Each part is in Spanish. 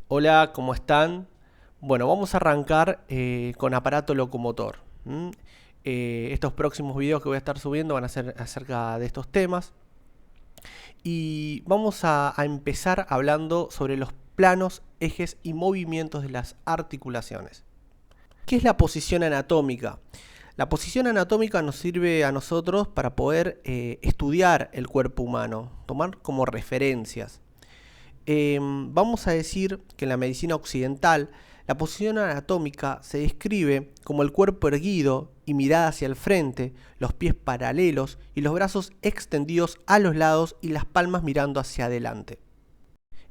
Hola, ¿cómo están? Bueno, vamos a arrancar con aparato locomotor. Estos próximos videos que voy a estar subiendo van a ser acerca de estos temas. Y vamos a empezar hablando sobre los planos, ejes y movimientos de las articulaciones. ¿Qué es la posición anatómica? La posición anatómica nos sirve a nosotros para poder estudiar el cuerpo humano, tomar como referencias. Vamos a decir que en la medicina occidental la posición anatómica se describe como el cuerpo erguido y mirada hacia el frente, los pies paralelos y los brazos extendidos a los lados y las palmas mirando hacia adelante.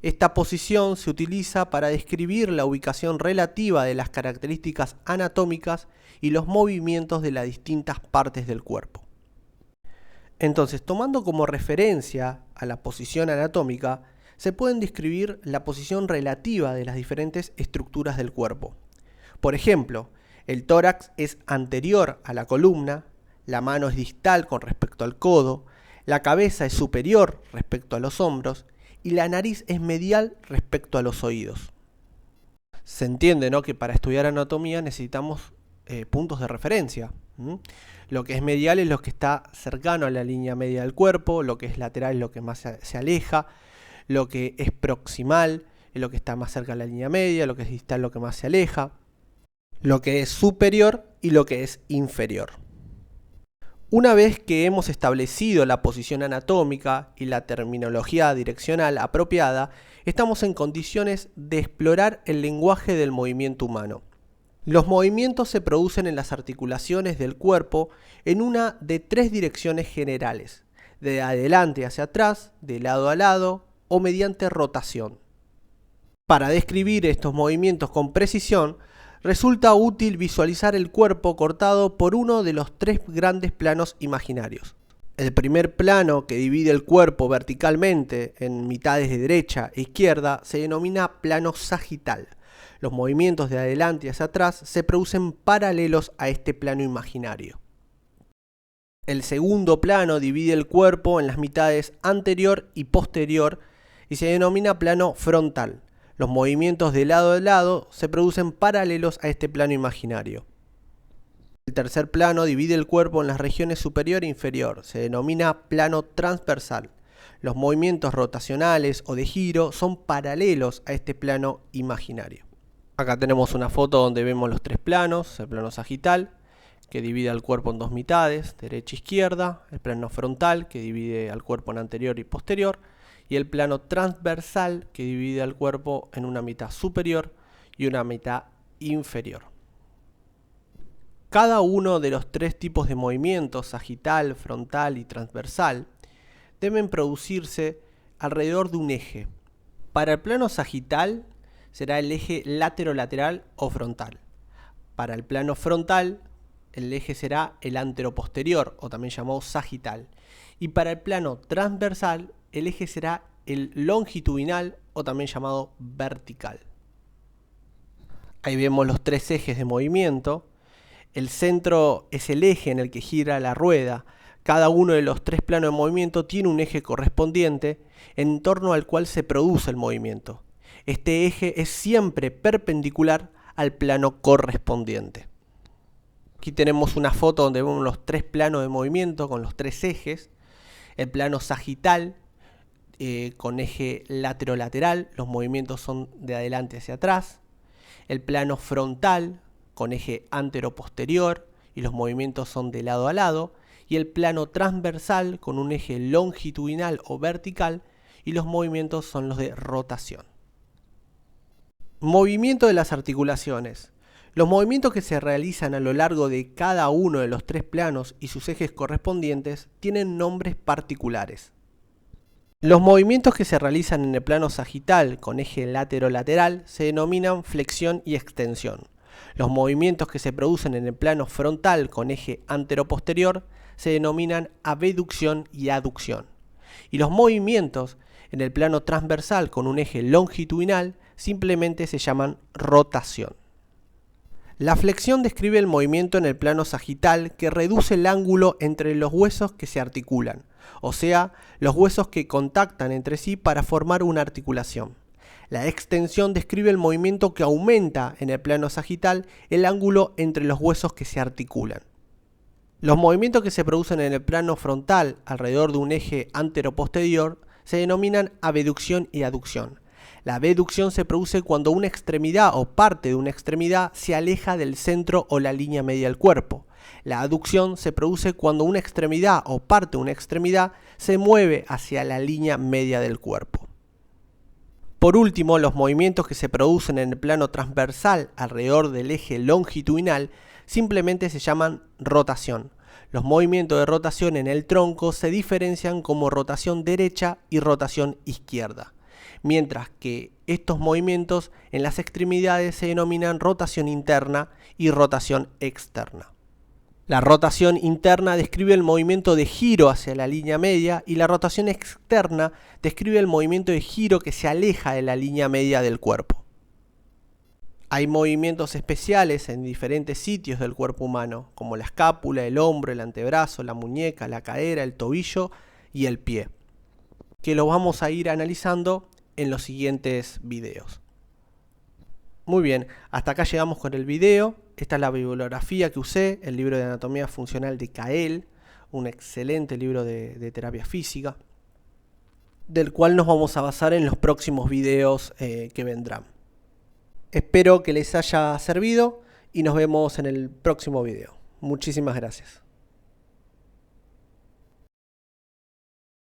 Esta posición se utiliza para describir la ubicación relativa de las características anatómicas y los movimientos de las distintas partes del cuerpo. Entonces, tomando como referencia a la posición anatómica, se pueden describir la posición relativa de las diferentes estructuras del cuerpo. Por ejemplo, el tórax es anterior a la columna, la mano es distal con respecto al codo, la cabeza es superior respecto a los hombros y la nariz es medial respecto a los oídos. Se entiende, ¿no?, que para estudiar anatomía necesitamos puntos de referencia. Lo que es medial es lo que está cercano a la línea media del cuerpo, lo que es lateral es lo que más se aleja, lo que es proximal es lo que está más cerca de la línea media, lo que es distal es lo que más se aleja, lo que es superior y lo que es inferior. Una vez que hemos establecido la posición anatómica y la terminología direccional apropiada, estamos en condiciones de explorar el lenguaje del movimiento humano. Los movimientos se producen en las articulaciones del cuerpo en una de tres direcciones generales: de adelante hacia atrás, de lado a lado o mediante rotación. Para describir estos movimientos con precisión, resulta útil visualizar el cuerpo cortado por uno de los tres grandes planos imaginarios. El primer plano, que divide el cuerpo verticalmente en mitades de derecha e izquierda, se denomina plano sagital. Los movimientos de adelante hacia atrás se producen paralelos a este plano imaginario. El segundo plano divide el cuerpo en las mitades anterior y posterior y se denomina plano frontal. Los movimientos de lado a lado se producen paralelos a este plano imaginario. El tercer plano divide el cuerpo en las regiones superior e inferior. Se denomina plano transversal. Los movimientos rotacionales o de giro son paralelos a este plano imaginario. Acá tenemos una foto donde vemos los tres planos: el plano sagital, que divide al cuerpo en dos mitades, derecha e izquierda; el plano frontal, que divide al cuerpo en anterior y posterior; y el plano transversal, que divide al cuerpo en una mitad superior y una mitad inferior. Cada uno de los tres tipos de movimientos, sagital, frontal y transversal, deben producirse alrededor de un eje. Para el plano sagital será el eje laterolateral o frontal. Para el plano frontal, el eje será el anteroposterior, o también llamado sagital. Y para el plano transversal, el eje será el longitudinal, o también llamado vertical. Ahí vemos los tres ejes de movimiento. El centro es el eje en el que gira la rueda. Cada uno de los tres planos de movimiento tiene un eje correspondiente en torno al cual se produce el movimiento. Este eje es siempre perpendicular al plano correspondiente. Aquí tenemos una foto donde vemos los tres planos de movimiento con los tres ejes. El plano sagital, con eje laterolateral, los movimientos son de adelante hacia atrás. El plano frontal, con eje anteroposterior, y los movimientos son de lado a lado. Y el plano transversal, con un eje longitudinal o vertical, y los movimientos son los de rotación. Movimiento de las articulaciones. Los movimientos que se realizan a lo largo de cada uno de los tres planos y sus ejes correspondientes tienen nombres particulares. Los movimientos que se realizan en el plano sagital con eje laterolateral se denominan flexión y extensión. Los movimientos que se producen en el plano frontal con eje anteroposterior se denominan abducción y aducción. Y los movimientos en el plano transversal con un eje longitudinal simplemente se llaman rotación. La flexión describe el movimiento en el plano sagital que reduce el ángulo entre los huesos que se articulan, o sea, los huesos que contactan entre sí para formar una articulación. La extensión describe el movimiento que aumenta en el plano sagital el ángulo entre los huesos que se articulan. Los movimientos que se producen en el plano frontal alrededor de un eje antero-posterior se denominan abducción y aducción. La abducción se produce cuando una extremidad o parte de una extremidad se aleja del centro o la línea media del cuerpo. La aducción se produce cuando una extremidad o parte de una extremidad se mueve hacia la línea media del cuerpo. Por último, los movimientos que se producen en el plano transversal alrededor del eje longitudinal simplemente se llaman rotación. Los movimientos de rotación en el tronco se diferencian como rotación derecha y rotación izquierda, mientras que estos movimientos en las extremidades se denominan rotación interna y rotación externa. La rotación interna describe el movimiento de giro hacia la línea media y la rotación externa describe el movimiento de giro que se aleja de la línea media del cuerpo. Hay movimientos especiales en diferentes sitios del cuerpo humano, como la escápula, el hombro, el antebrazo, la muñeca, la cadera, el tobillo y el pie, que los vamos a ir analizando en los siguientes videos. Muy bien, hasta acá llegamos con el video. Esta es la bibliografía que usé, el libro de anatomía funcional de Cael, un excelente libro de terapia física, del cual nos vamos a basar en los próximos videos que vendrán. Espero que les haya servido y nos vemos en el próximo video. Muchísimas gracias.